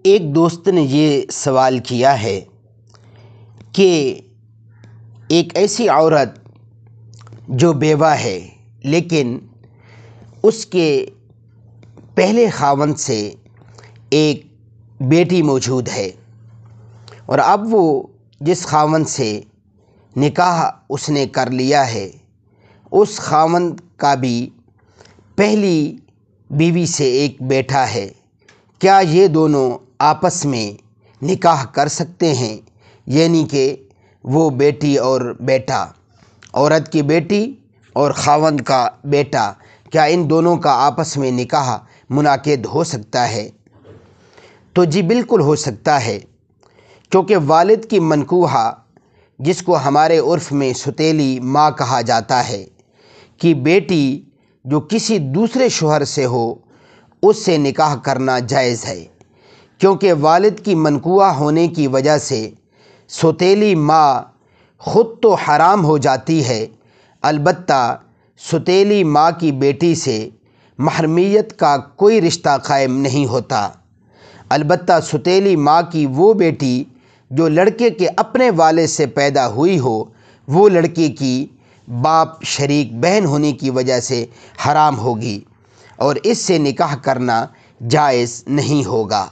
ایک دوست نے یہ سوال کیا ہے کہ ایک ایسی عورت جو بیوہ ہے لیکن اس کے پہلے خاوند سے ایک بیٹی موجود ہے، اور اب وہ جس خاوند سے نکاح اس نے کر لیا ہے اس خاوند کا بھی پہلی بیوی سے ایک بیٹا ہے، کیا یہ دونوں آپس میں نکاح کر سکتے ہیں؟ یعنی کہ وہ بیٹی اور بیٹا، عورت کی بیٹی اور خاوند کا بیٹا، کیا ان دونوں کا آپس میں نکاح منعقد ہو سکتا ہے؟ تو جی بالکل ہو سکتا ہے، کیونکہ والد کی منکوحہ، جس کو ہمارے عرف میں ستیلی ماں کہا جاتا ہے، کہ بیٹی جو کسی دوسرے شوہر سے ہو اس سے نکاح کرنا جائز ہے، کیونکہ والد کی منکوحہ ہونے کی وجہ سے ستیلی ماں خود تو حرام ہو جاتی ہے، البتہ ستیلی ماں کی بیٹی سے محرمیت کا کوئی رشتہ قائم نہیں ہوتا۔ البتہ ستیلی ماں کی وہ بیٹی جو لڑکے کے اپنے والد سے پیدا ہوئی ہو، وہ لڑکے کی باپ شریک بہن ہونے کی وجہ سے حرام ہوگی اور اس سے نکاح کرنا جائز نہیں ہوگا۔